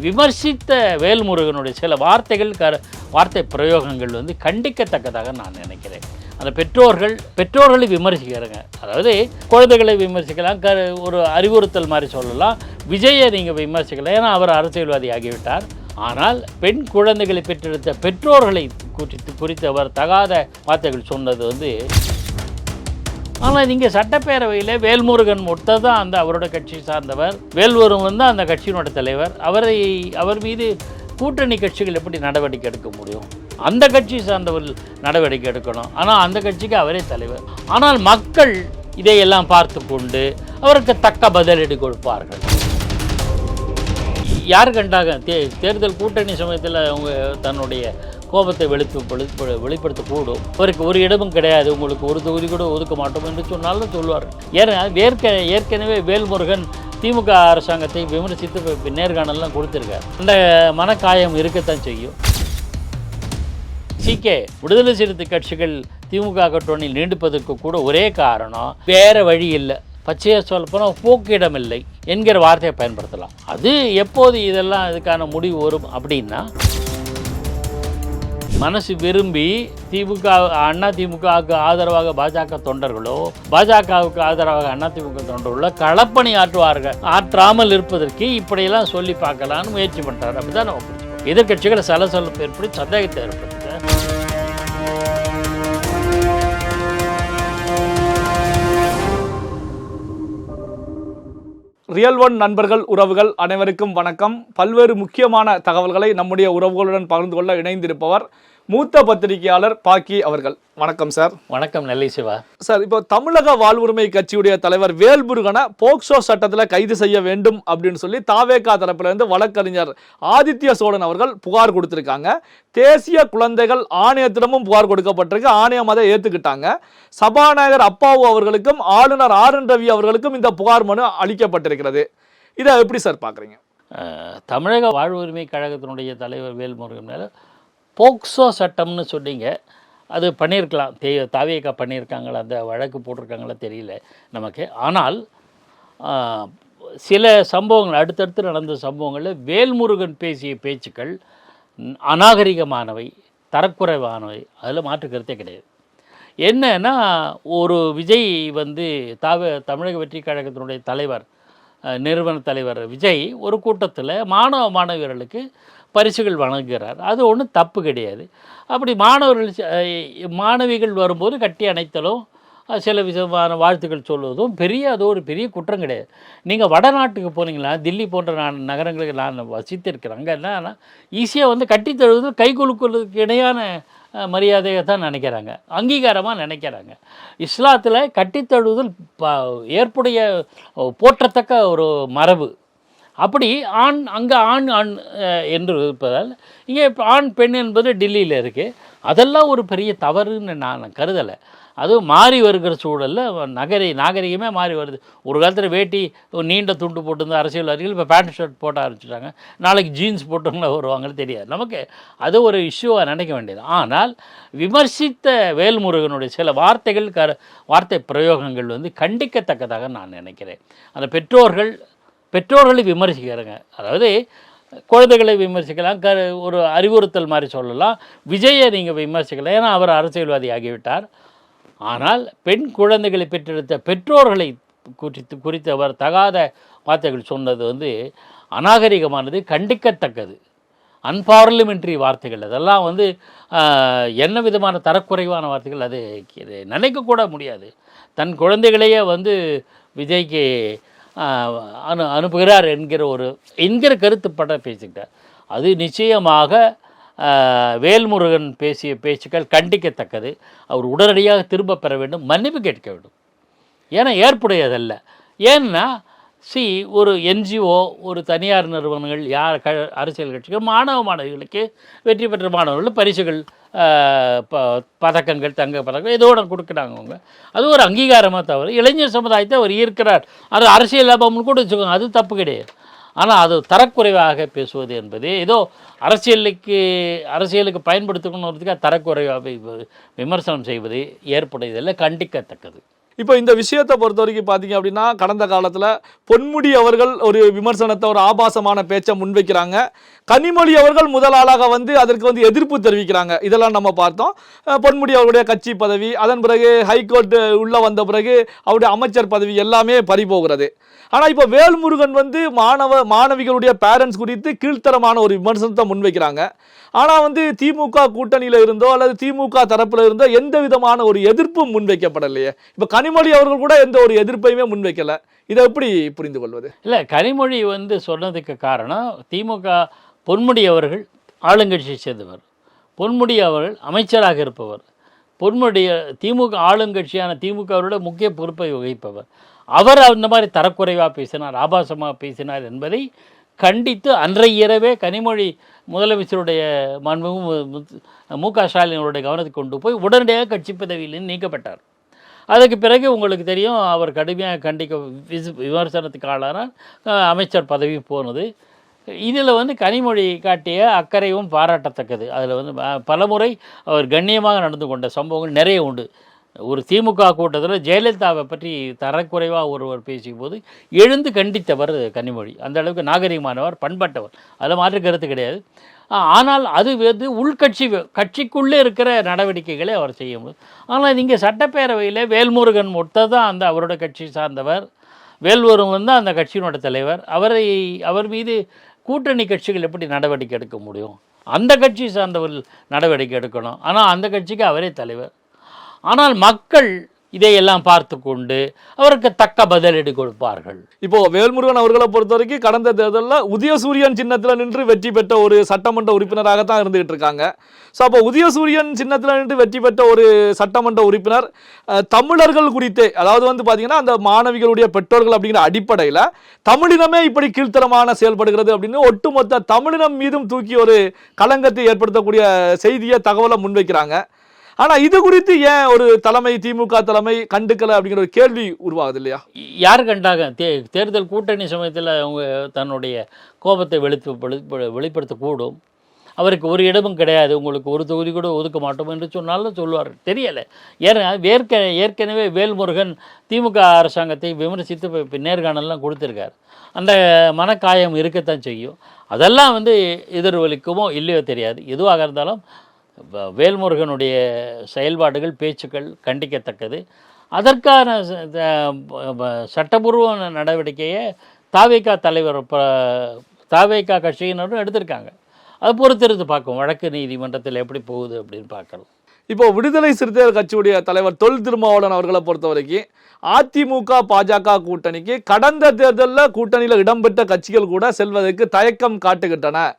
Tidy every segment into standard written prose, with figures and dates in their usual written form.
விமர்சித்த வேல்முருகனுடைய சில வார்த்தை பிரயோகங்கள் வந்து கண்டிக்கத்தக்கதாக நான் நினைக்கிறேன். அந்த பெற்றோர்களை விமர்சிக்கிறாங்க. அதாவது குழந்தைகளை விமர்சிக்கலாம், ஒரு அறிவுறுத்தல் மாதிரி சொல்லலாம். விஜயை நீங்கள் விமர்சிக்கலாம், ஏன்னா அவர் அரசியல்வாதி ஆகிவிட்டார். ஆனால் பெண் குழந்தைகளை பெற்றெடுத்த பெற்றோர்களை குறித்து அவர் தகாத வார்த்தைகள் சொன்னது வந்து. ஆனால் நீங்கள் சட்டப்பேரவையில் வேல்முருகன் மட்டும் தான் அந்த அவரோட கட்சி சார்ந்தவர். வேல்முருகன் தான் அந்த கட்சியினோட தலைவர். அவர் மீது கூட்டணி கட்சிகள் எப்படி நடவடிக்கை எடுக்க முடியும்? அந்த கட்சி சார்ந்தவர்கள் நடவடிக்கை எடுக்கணும். ஆனால் அந்த கட்சிக்கு அவரே தலைவர். ஆனால் மக்கள் இதையெல்லாம் பார்த்து கொண்டு அவருக்கு தக்க பதிலடி கொடுப்பார்கள். யார் கண்டாங்க தேர்தல் கூட்டணி சமயத்தில் அவங்க தன்னுடைய கோபத்தை வெளிப்படுத்தக்கூடும். அவருக்கு ஒரு இடமும் கிடையாது, உங்களுக்கு ஒரு தொகுதி கூட ஒதுக்க மாட்டோம் என்று சொன்னாலும் சொல்லுவார். ஏற்கனவே வேல்முருகன் திமுக அரசாங்கத்தை விமர்சித்து நேர்காணல்லாம் கொடுத்துருக்கார். அந்த மனக்காயம் இருக்கத்தான் செய்யும். சிகே விடுதலை சிறுத்தை கட்சிகள் திமுக கூட்டணியில் நீடிப்பதற்கு கூட ஒரே காரணம், வேறு வழி இல்லை, பச்சையாக சொல்லப்போனால் போக்கிடம் இல்லை என்கிற வார்த்தையை பயன்படுத்தலாம். அது எப்போது இதெல்லாம் இதுக்கான முடிவு வரும் அப்படின்னா, மனசு விரும்பி அதிமுகவுக்கு ஆதரவாக பாஜக தொண்டர்களோ, பாஜகவுக்கு ஆதரவாக அதிமுக தொண்டர்களோ களப்பணி ஆற்றாமல் இருப்பதற்கு இப்படியெல்லாம் சொல்லி பார்க்கலான்னு முயற்சி பண்ணுறாரு. அப்படிதான் நம்ம புரிஞ்சுக்கணும். எதிர்கட்சிகளை சலசலப்பு ஏற்படுத்தி சந்தேகத்தை ஏற்படுத்துங்க. ரியல் ஒன் நண்பர்கள், உறவுகள் அனைவருக்கும் வணக்கம். பல்வேறு முக்கியமான தகவல்களை நம்முடைய உறவுகளுடன் பகிர்ந்து கொள்ள இணைந்திருப்பவர் மூத்த பத்திரிகையாளர் பாக்கி அவர்கள். வணக்கம் சார். வணக்கம் நெல்லை சிவா. சார், இப்போ தமிழக வாழ்வுரிமை கட்சியுடைய தலைவர் வேல்முருகனை போக்சோ சட்டத்தில் கைது செய்ய வேண்டும் அப்படின்னு சொல்லி தாவேகா தரப்பிலிருந்து வழக்கறிஞர் ஆதித்ய சோழன் அவர்கள் புகார் கொடுத்திருக்காங்க. தேசிய குழந்தைகள் ஆணையத்திடமும் புகார் கொடுக்கப்பட்டிருக்கு. ஆணையம் அதை ஏற்றுக்கிட்டாங்க. சபாநாயகர் அப்பாவு அவர்களுக்கும் ஆளுநர் ஆர்.என். ரவி அவர்களுக்கும் இந்த புகார் மனு அளிக்கப்பட்டிருக்கிறது. இதை எப்படி சார் பார்க்குறீங்க? தமிழக வாழ்வுரிமை கழகத்தினுடைய தலைவர் வேல்முருகன் மேலே போக்சோ சட்டம்னு சொன்னீங்க, அது பண்ணியிருக்கலாம். தாவேகா பண்ணியிருக்காங்களா, அந்த வழக்கு போட்டிருக்காங்களா தெரியல நமக்கு. ஆனால் சில சம்பவங்கள், அடுத்தடுத்து நடந்த சம்பவங்களில் வேல்முருகன் பேசிய பேச்சுக்கள் அநாகரிகமானவை, தரக்குறைவானவை, அதில் மாற்று கருத்தே கிடையாது. என்னன்னா, ஒரு விஜய் வந்து தமிழக வெற்றி கழகத்தினுடைய தலைவர், நிறுவன தலைவர் விஜய் ஒரு கூட்டத்தில் மாணவியர்களுக்கு பரிசுகள் வழங்குகிறார். அது ஒன்றும் தப்பு கிடையாது. அப்படி மாணவிகள் வரும்போது கட்டி அணைத்தலும் சில விதமான வாழ்த்துக்கள் சொல்வதும் அது ஒரு பெரிய குற்றம் கிடையாது. நீங்கள் வடநாட்டுக்கு போனீங்களா, தில்லி போன்ற நகரங்களுக்கு நான் வசித்திருக்கிறேன். அங்கே என்னன்னா ஈஸியாக வந்து கட்டி தழுவது கை குலுக்குவதற்கு இணையான மரியாதையை தான் நினைக்கிறாங்க, அங்கீகாரமாக நினைக்கிறாங்க. இஸ்லாத்தில் கட்டித்தழுவுதல் ஏற்புடைய போற்றத்தக்க ஒரு மரபு. அப்படி அங்கே ஆண் என்று இருப்பதால் இங்கே ஆண் பெண் என்பது டெல்லியில் இருக்குது. அதெல்லாம் ஒரு பெரிய தவறுன்னு நான் கருதலை. அதுவும் மாறி வருகிற சூழலில் நாகரிகமே மாறி வருது. ஒரு காலத்தில் வேட்டி நீண்ட துண்டு போட்டிருந்த அரசியல்வாதிகள் இப்போ பேண்ட் ஷர்ட் போட்ட ஆரம்பிச்சிட்டாங்க. நாளைக்கு ஜீன்ஸ் போட்டவங்கள வருவாங்கன்னு தெரியாது நமக்கு. அது ஒரு இஷ்யூவாக நினைக்க வேண்டியது. ஆனால் விமர்சித்த வேல்முருகனுடைய சில வார்த்தை பிரயோகங்கள் வந்து கண்டிக்கத்தக்கதாக நான் நினைக்கிறேன். அந்த பெற்றோர்களை விமர்சிக்கிறாங்க. அதாவது குழந்தைகளை விமர்சிக்கலாம், ஒரு அறிவுறுத்தல் மாதிரி சொல்லலாம். விஜயை நீங்கள் விமர்சிக்கலாம், ஏன்னா அவர் அரசியல்வாதி ஆகிவிட்டார். ஆனால் பெண் குழந்தைகளை பெற்றெடுத்த பெற்றோர்களை குறித்து அவர் தகாத வார்த்தைகள் சொன்னது வந்து அநாகரிகமானது, கண்டிக்கத்தக்கது, அன்பார்லிமெண்ட்ரி வார்த்தைகள். அதெல்லாம் வந்து என்ன விதமான தரக்குறைவான வார்த்தைகள், அது நினைக்கக்கூட முடியாது. தன் குழந்தைகளையே வந்து விஜய்க்கு அனுப்புகிறார் என்கிற கருத்துப்பட பேசிக்கிட்டார். அது நிச்சயமாக வேல்முருகன் பேசிய பேச்சுக்கள் கண்டிக்கத்தக்கது. அவர் உடனடியாக திரும்ப பெற வேண்டும், மன்னிப்பு கேட்க வேண்டும். ஏன்னா ஏற்புடையதல்ல. ஏன்னா ஒரு என்ஜிஓ, ஒரு தனியார் நிறுவனங்கள், அரசியல் கட்சிகள் மாணவிகளுக்கு, வெற்றி பெற்ற மாணவர்கள் பரிசுகள், பதக்கங்கள், தங்க பதக்கம் இதோட கொடுக்குறாங்க அவங்க. அது ஒரு அங்கீகாரமாக தவிர இளைஞர் சமுதாயத்தை அவர் ஈர்க்கிறார். அது அரசியல் லாபம்னு கூட வச்சுக்கோங்க, அது தப்பு கிடையாது. ஆனால் அது தரக்குறைவாக பேசுவது என்பது ஏதோ அரசியலுக்கு பயன்படுத்தணுன்றதுக்காக தரக்குறைவாக விமர்சனம் செய்வது ஏற்புடையதில்லை, கண்டிக்கத்தக்கது. இப்போ இந்த விஷயத்தை பொறுத்த வரைக்கும் பார்த்தீங்க அப்படின்னா கடந்த காலத்தில் பொன்முடி அவர்கள் ஒரு விமர்சனத்தை ஒரு ஆபாசமான பேச்சை முன்வைக்கிறாங்க. கனிமொழி அவர்கள் முதல் ஆளாக வந்து அதற்கு வந்து எதிர்ப்பு தெரிவிக்கிறாங்க. இதெல்லாம் நம்ம பார்த்தோம். பொன்முடி அவருடைய கட்சி பதவி, அதன் பிறகு ஹைகோர்ட் உள்ள வந்த பிறகு அவருடைய அமைச்சர் பதவி எல்லாமே பறிபோகிறது. ஆனால் இப்போ வேல்முருகன் வந்து மாணவிகளுடைய பேரண்ட்ஸ் குறித்து கீழ்த்தரமான ஒரு விமர்சனத்தை முன்வைக்கிறாங்க. ஆனால் வந்து திமுக கூட்டணியில் இருந்தோ அல்லது திமுக தரப்பில் இருந்தோ எந்த விதமான ஒரு எதிர்ப்பும் முன்வைக்கப்படலையே. இப்போ கனிமொழி அவர்கள் கூட எந்த ஒரு எதிர்ப்பையுமே முன்வைக்கல. இதை எப்படி புரிந்து கொள்வது? இல்லை, கனிமொழி வந்து சொன்னதுக்கு காரணம் திமுக பொன்முடி அவர்கள் ஆளுங்கட்சியை சேர்ந்தவர், பொன்முடி அவர்கள் அமைச்சராக இருப்பவர், பொன்முடி திமுக ஆளுங்கட்சியான திமுகவோட முக்கிய பொறுப்பை வகிப்பவர். அவர் அந்த மாதிரி தரக்குறைவாக பேசினார், ஆபாசமாக பேசினார் என்பதை கண்டித்து அன்றைய இரவே கனிமொழி முதலமைச்சருடைய மு.க. ஸ்டாலினுடைய கவனத்துக்கு கொண்டு போய் உடனடியாக கட்சி பதவியிலிருந்து நீக்கப்பட்டார். அதுக்கு பிறகு உங்களுக்கு தெரியும், அவர் கடுமையாக விமர்சனத்துக்கு ஆளானார், அமைச்சர் பதவி போனது. இதில் வந்து கனிமொழி காட்டிய அக்கறையும் பாராட்டத்தக்கது. அதில் வந்து பலமுறை அவர் கண்ணியமாக நடந்து கொண்ட சம்பவங்கள் நிறைய உண்டு. ஒரு திமுக கூட்டத்தில் ஜெயலலிதாவை பற்றி தரக்குறைவாக ஒருவர் பேசிய எழுந்து கண்டித்தவர் கனிமொழி. அந்த அளவுக்கு நாகரிகமானவர், பண்பட்டவர், அதில் மாற்று கருத்து கிடையாது. ஆனால் அது வந்து கட்சிக்குள்ளே இருக்கிற நடவடிக்கைகளை அவர் செய்ய முடியும். ஆனால் இங்கே சட்டப்பேரவையில் வேல்முருகன் மொத்த தான் அந்த அவரோட கட்சி சார்ந்தவர். வேல்முருகன் தான் அந்த கட்சியினோட தலைவர். அவர் மீது கூட்டணி கட்சிகள் எப்படி நடவடிக்கை எடுக்க முடியும்? அந்த கட்சி சார்ந்தவர்கள் நடவடிக்கை எடுக்கணும். ஆனால் அந்த கட்சிக்கு அவரே தலைவர். ஆனால் மக்கள் இதையெல்லாம் பார்த்து கொண்டு அவருக்கு தக்க பதிலடி கொடுப்பார்கள். இப்போ வேல்முருகன் அவர்களை பொறுத்த வரைக்கும் கடந்த தேர்தலில் உதயசூரியன் சின்னத்தில் நின்று வெற்றி பெற்ற ஒரு சட்டமன்ற உறுப்பினராகத்தான் இருந்துகிட்டு இருக்காங்க. ஸோ அப்போ உதயசூரியன் சின்னத்தில் நின்று வெற்றி பெற்ற ஒரு சட்டமன்ற உறுப்பினர் தமிழர்கள் குறித்தே, அதாவது வந்து பார்த்தீங்கன்னா அந்த மாணவிகளுடைய பெற்றோர்கள் அப்படிங்கிற அடிப்படையில் தமிழினமே இப்படி கீழ்த்தரமான செயல்படுகிறது அப்படின்னு ஒட்டுமொத்த தமிழினம் மீதும் தூக்கி ஒரு களங்கத்தை ஏற்படுத்தக்கூடிய செய்தியை தகவலை முன்வைக்கிறாங்க. ஆனால் இது குறித்து ஏன் ஒரு தலைமை, திமுக தலைமை கண்டுக்கலை அப்படிங்கிற ஒரு கேள்வி உருவாகுது இல்லையா? யார் கண்டாங்க? தேர்தல் கூட்டணி சமயத்தில் அவங்க தன்னுடைய கோபத்தை வெளிப்படுத்தக்கூடும். அவருக்கு ஒரு இடமும் கிடையாது, உங்களுக்கு ஒரு தொகுதி கூட ஒதுக்க மாட்டோம் என்று சொன்னாலும் சொல்லுவார். தெரியலை. ஏற்கனவே வேல்முருகன் திமுக அரசாங்கத்தை விமர்சித்து நேர்காணல்லாம் கொடுத்துருக்கார். அந்த மனக்காயம் இருக்கத்தான் செய்யும். அதெல்லாம் வந்து எதிர்வலிக்குமோ இல்லையோ தெரியாது. எதுவாக இருந்தாலும் வேல்முருகனுடைய செயல்பாடுகள், பேச்சுக்கள் கண்டிக்கத்தக்கது. அதற்கான சட்டபூர்வ நடவடிக்கையை தாவேகா தலைவர், தாவேகா கட்சியினரும் எடுத்திருக்காங்க. அது பொறுத்திருந்து பார்க்கும், வழக்கு நீதிமன்றத்தில் எப்படி போகுது அப்படின்னு பார்க்கணும். இப்போ விடுதலை சிறுத்தைகள் கட்சியுடைய தலைவர் தொல் திருமாவளவன் அவர்களை பொறுத்த வரைக்கும் அதிமுக பாஜக கூட்டணிக்கு கடந்த தேர்தலில் கூட்டணியில் இடம்பெற்ற கட்சிகள் கூட செல்வதற்கு தயக்கம் காட்டுகின்றன.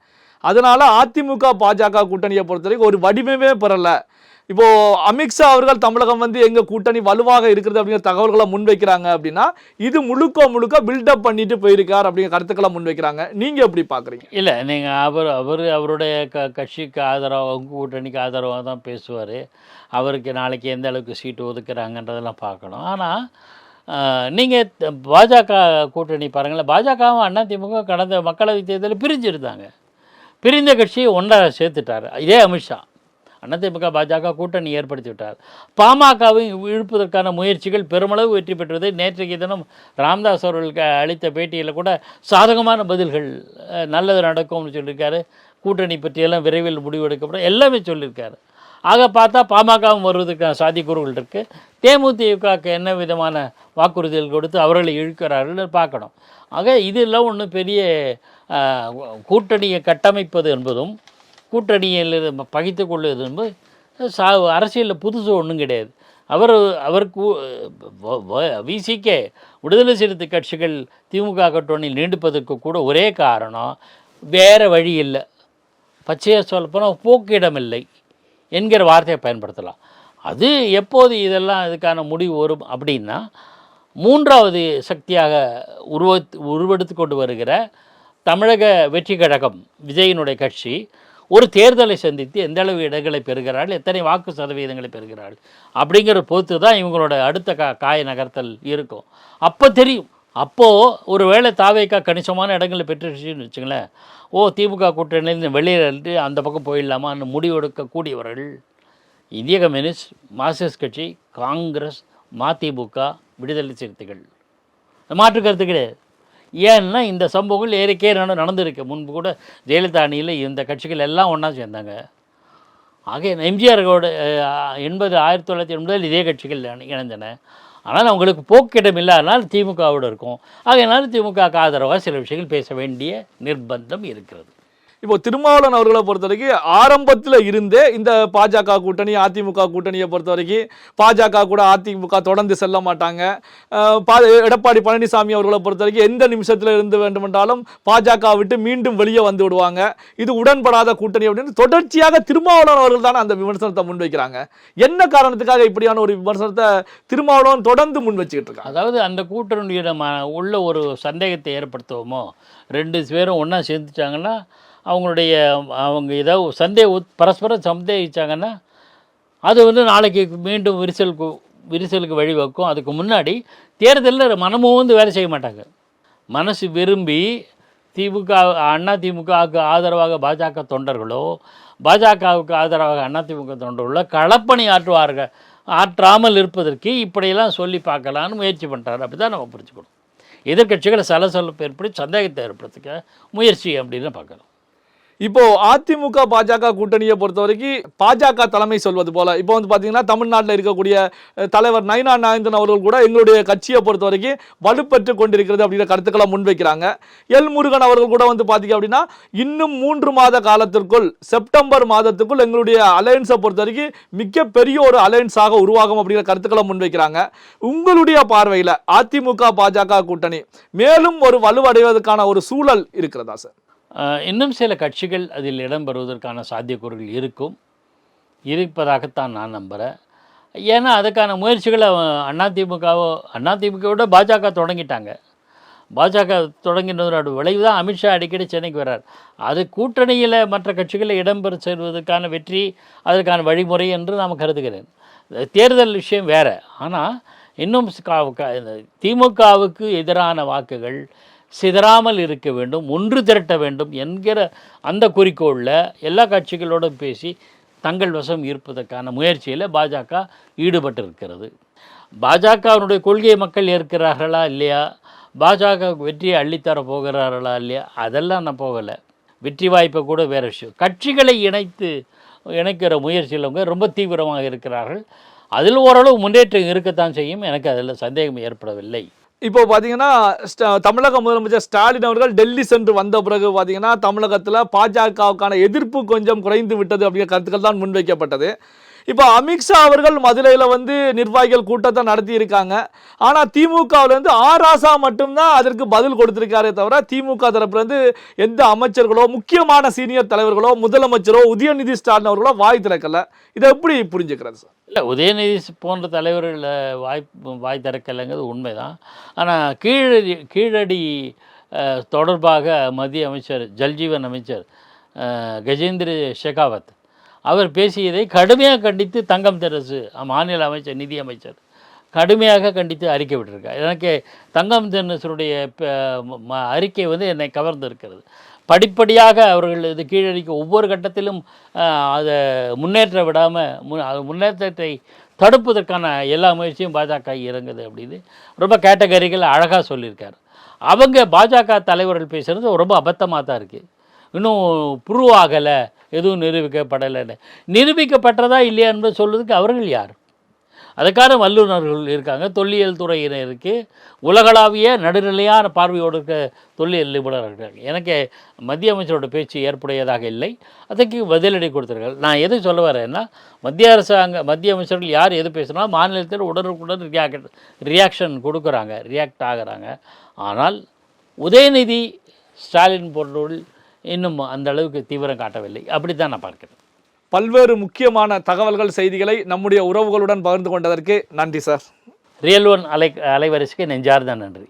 அதனால அதிமுக பாஜக கூட்டணியை பொறுத்த வரைக்கும் ஒரு வடிவமே பெறல. இப்போ அமித்ஷா அவர்கள் தமிழகம் வந்து எங்க கூட்டணி வலுவாக இருக்கிறது அப்படிங்கிற தகவல்களை முன்வைக்கிறாங்க. அப்படின்னா இது முழுக்க பில்டப் பண்ணிட்டு போயிருக்கார் அப்படிங்கிற கருத்துக்களை முன்வைக்கிறாங்க. நீங்க எப்படி பாக்குறீங்க? இல்லை, நீங்க அவருடைய கட்சிக்கு ஆதரவாக, கூட்டணிக்கு ஆதரவாக தான் பேசுவார். அவருக்கு நாளைக்கு எந்த அளவுக்கு சீட்டு ஒதுக்குறாங்கன்றதெல்லாம் பார்க்கணும். ஆனால் நீங்கள் பாஜக கூட்டணி பாருங்களேன். பாஜகவும் அதிமுக கடந்த மக்களவை தேர்தலில் பிரிஞ்சிருந்தாங்க. பிரிந்த கட்சியை ஒன்றா சேர்த்துட்டார் இதே அமித்ஷா. அதிமுக பாஜக கூட்டணி ஏற்படுத்தி விட்டார். பாமகவை இழுப்பதற்கான முயற்சிகள் பெருமளவு வெற்றி பெற்றது. நேற்றைக்கு தினம் ராமதாஸ் அவர்களுக்கு அளித்த பேட்டியில் கூட சாதகமான பதில்கள், நல்லது நடக்கும்னு சொல்லியிருக்காரு. கூட்டணி பற்றியெல்லாம் விரைவில் முடிவெடுக்கப்படும் எல்லாமே சொல்லியிருக்காரு. ஆக பார்த்தா பாமகவும் வருவதற்கான சாத்தியக்கூறுகள் இருக்குது. தேமுதிகவுக்கு என்ன விதமான வாக்குறுதிகள் கொடுத்து அவர்களை இழுக்கிறார்கள் பார்க்கணும். ஆக இதெல்லாம் ஒன்று பெரிய கூட்டணியை கட்டமைப்பது என்பதும் கூட்டணியில் பகித்து கொள்வது என்பது அரசியலில் புதுசு ஒன்றும் கிடையாது. அவருக்கு விசிகே விடுதலை சிறுத்தை கட்சிகள் திமுக கூட்டணியில் நீடிப்பதற்கு கூட ஒரே காரணம், வேறு வழி இல்லை, பச்சையாக சொல்லப்போனால் போக்கிடமில்லை என்கிற வார்த்தையை பயன்படுத்தலாம். அது எப்போது இதெல்லாம் இதுக்கான முடிவு வரும் அப்படின்னா, மூன்றாவது சக்தியாக உருவெடுத்து கொண்டு வருகிற தமிழக வெற்றி கழகம், விஜயினுடைய கட்சி ஒரு தேர்தலை சந்தித்து எந்த அளவு இடங்களை பெறுகிறார்கள், எத்தனை வாக்கு சதவீதங்களை பெறுகிறார்கள் அப்படிங்கிற பொறுத்து தான் இவங்களோட அடுத்த காய நகர்த்தல் இருக்கும். அப்போ தெரியும். அப்போது ஒரு வேளை தாவேக்கா கணிசமான இடங்களை பெற்றுச்சுன்னு வச்சுங்களேன், திமுக கூட்டணியில் வெளியில் அந்த பக்கம் போயிடலாமான்னு முடிவெடுக்கக்கூடியவர்கள் இந்திய கம்யூனிஸ்ட், மார்க்சிஸ்ட் கட்சி, காங்கிரஸ், மதிமுக, விடுதலை சிறுத்தைகள். மாற்று கருத்து கிடையாது. ஏன்னா இந்த சம்பவங்கள் ஏற்கே நடந்திருக்கு. முன்பு கூட ஜெயலலிதா அணியில் இந்த கட்சிகள் எல்லாம் ஒன்றா சேர்ந்தாங்க. ஆக எம்ஜிஆரோட 1980 இதே கட்சிகள் இணைந்தன. ஆனால் அவங்களுக்கு போக்கிடம் இல்லாதனால் திமுகவோடு இருக்கும். ஆகையினால திமுகவுக்கு ஆதரவாக சில விஷயங்கள் பேச வேண்டிய நிர்பந்தம் இருக்கிறது. இப்போ திருமாவளவன் அவர்களை பொறுத்த வரைக்கும் ஆரம்பத்தில் இருந்தே இந்த பாஜக கூட்டணி அதிமுக கூட்டணியை பொறுத்த வரைக்கும் பாஜக கூட அதிமுக தொடர்ந்து செல்ல மாட்டாங்க. எடப்பாடி பழனிசாமி அவர்களை பொறுத்த வரைக்கும் எந்த நிமிஷத்தில் இருந்து வேண்டுமென்றாலும் பாஜக விட்டு மீண்டும் வெளியே வந்து விடுவாங்க. இது உடன்படாத கூட்டணி அப்படின்னு தொடர்ச்சியாக திருமாவளவன் அவர்கள் தானே அந்த விமர்சனத்தை முன்வைக்கிறாங்க. என்ன காரணத்துக்காக இப்படியான ஒரு விமர்சனத்தை திருமாவளவன் தொடர்ந்து முன் வச்சுக்கிட்டு இருக்காங்க? அதாவது அந்த கூட்டணியோட உள்ள ஒரு சந்தேகத்தை ஏற்படுத்துவோமோ, 2 பேரும் ஒன்றா சேர்ந்துட்டாங்கன்னா அவங்க ஏதோ பரஸ்பரம் சந்தேகிச்சாங்கன்னா அது நாளைக்கு மீண்டும் விரிசலுக்கு வழிவகுக்கும். அதுக்கு முன்னாடி தேர்தலில் மனமும் வேலை செய்ய மாட்டாங்க. மனசு விரும்பி அதிமுகவுக்கு ஆதரவாக பாஜக தொண்டர்களோ, பாஜகவுக்கு ஆதரவாக அதிமுக தொண்டர்களோ களப்பணி ஆற்றாமல் இருப்பதற்கு இப்படியெல்லாம் சொல்லி பார்க்கலான்னு முயற்சி பண்ணுறாரு. அப்படி தான் நம்ம புரிஞ்சுக்கணும். எதிர்கட்சிகளை சலசலப்பு ஏற்படுத்தி சந்தேகத்தை ஏற்படுத்துக்க முயற்சி அப்படின்னு பார்க்கலாம். இப்போ அதிமுக பாஜக கூட்டணியை பொறுத்த வரைக்கும் பாஜக தலைமை சொல்வது போல இப்போ பார்த்தீங்கன்னா தமிழ்நாட்டில் இருக்கக்கூடிய தலைவர் நயினா நாகேந்திரன் அவர்கள் கூட எங்களுடைய கட்சியை பொறுத்த வரைக்கும் வலுப்பெற்று கொண்டிருக்கிறது அப்படிங்கிற கருத்துக்களை முன்வைக்கிறாங்க. எல் முருகன் அவர்கள் கூட பார்த்தீங்க அப்படின்னா இன்னும் 3 மாத காலத்திற்குள் செப்டம்பர் மாதத்துக்குள் எங்களுடைய அலையன்ஸை பொறுத்த வரைக்கும் மிகப்பெரிய ஒரு அலையன்ஸாக உருவாகும் அப்படிங்கிற கருத்துக்களை முன்வைக்கிறாங்க. உங்களுடைய பார்வையில் அதிமுக பாஜக கூட்டணி மேலும் ஒரு வலுவடைவதற்கான ஒரு சூழல் இருக்கிறதா சார்? இன்னும் சில கட்சிகள் அதில் இடம்பெறுவதற்கான சாத்தியக்கூறுகள் இருப்பதாகத்தான் நான் நம்புகிறேன். ஏன்னா அதுக்கான முயற்சிகளை அதிமுகவோட பாஜக தொடங்கிட்டாங்க. பாஜக தொடங்கினதோட விளைவு தான் அமித்ஷா அடிக்கடி சென்னைக்கு வர்றார். அது கூட்டணியில் மற்ற கட்சிகளை இடம்பெற செல்வதற்கான வெற்றி, அதற்கான வழிமுறை என்று நான் கருதுகிறேன். தேர்தல் விஷயம் வேறு. ஆனால் இன்னும் திமுகவுக்கு எதிரான வாக்குகள் சிதறாமல் இருக்க வேண்டும், ஒன்று திரட்ட வேண்டும் என்கிற அந்த குறிக்கோளில் எல்லா கட்சிகளோடும் பேசி தங்கள் வசம் இருப்பதற்கான முயற்சியில் பாஜக ஈடுபட்டிருக்கிறது. பாஜகவினுடைய கொள்கையை மக்கள் ஏற்கிறார்களா இல்லையா, பாஜக வெற்றியை அள்ளித்தர போகிறார்களா இல்லையா, அதெல்லாம் நான் போகலை. வெற்றி வாய்ப்பை கூட வேறு விஷயம். கட்சிகளை இணைக்கிற முயற்சியில் அவங்க ரொம்ப தீவிரமாக இருக்கிறார்கள். அதில் ஓரளவு முன்னேற்றம் இருக்கத்தான் செய்யும். எனக்கு அதில் சந்தேகம் ஏற்படவில்லை. இப்போ பார்த்தீங்கன்னா தமிழக முதலமைச்சர் ஸ்டாலின் அவர்கள் டெல்லி சென்று வந்த பிறகு பார்த்தீங்கன்னா தமிழகத்தில் பாஜகவுக்கான எதிர்ப்பு கொஞ்சம் குறைந்து விட்டது அப்படிங்கிற கருத்துக்கள் தான் முன்வைக்கப்பட்டது. இப்போ அமித்ஷா அவர்கள் மதுரையில் நிர்வாகிகள் கூட்டத்தை நடத்தி இருக்காங்க. ஆனால் திமுகவிலேருந்து ஆராசா மட்டும்தான் அதற்கு பதில் கொடுத்திருக்காரே தவிர திமுக தரப்புலேருந்து எந்த அமைச்சர்களோ முக்கியமான சீனியர் தலைவர்களோ முதலமைச்சரோ உதயநிதி ஸ்டாலின் அவர்களோ வாய் திறக்கலை. இதை எப்படி புரிஞ்சுக்கிறது சார்? இல்லை, உதயநிதி போன்ற தலைவர்கள் வாய் திறக்கலைங்கிறது உண்மைதான். ஆனால் கீழடி தொடர்பாக மத்திய அமைச்சர் ஜல்ஜீவன் அமைச்சர் கஜேந்திர ஷெகாவத் அவர் பேசியதை கடுமையாக கண்டித்து தங்கம் தெரசு மாநில அமைச்சர் நிதி அமைச்சர் கடுமையாக கண்டித்து அறிக்கை விட்டிருக்கார். எனக்கு தங்கம் தெரசுடைய அறிக்கை என்னை கவர்ந்திருக்கிறது. படிப்படியாக அவர்கள் இது கீழடிக்கு ஒவ்வொரு கட்டத்திலும் அதை முன்னேற்ற விடாமல் முன்னேற்றத்தை தடுப்பதற்கான எல்லா முயற்சியும் பாஜக இறங்குது அப்படின்னு ரொம்ப கேட்டகரிகள் அழகாக சொல்லியிருக்கார். அவங்க பாஜக தலைவர்கள் பேசுகிறது ரொம்ப அபத்தமாக தான் இருக்குது. இன்னும் ப்ரூவ் ஆகலை, எதுவும் நிரூபிக்கப்படலைன்னு. நிரூபிக்கப்பட்டதா இல்லையா என்பது சொல்வதுக்கு அவர்கள் யார்? அதுக்கான வல்லுநர்கள் இருக்காங்க, தொல்லியல் துறையினர் இருக்குது, உலகளாவிய நடுநிலையான பார்வையோடு இருக்க தொல்லியல் நிபுணர்கள் இருக்காங்க. எனக்கு மத்திய அமைச்சரோட பேச்சு ஏற்புடையதாக இல்லை. அதுக்கு பதிலடி கொடுத்துருக்காங்க. நான் எது சொல்ல வரேன்னா, மத்திய அமைச்சர்கள் யார் எது பேசுனாலும் மாநிலத்தில் உடனுக்குடன் ரியாக்ட் ஆகிறாங்க. ஆனால் உதயநிதி ஸ்டாலின் போன்றவர்கள் இன்னும் அந்த அளவுக்கு தீவிரம் காட்டவில்லை. அப்படி தான் நான் பார்க்கிறேன். பல்வேறு முக்கியமான தகவல்கள், செய்திகளை நம்முடைய உறவுகளுடன் பகிர்ந்து கொண்டதற்கு நன்றி சார். ரியல் ஒன் அலைவரிசைக்கு நெஞ்சார்ந்த நன்றி.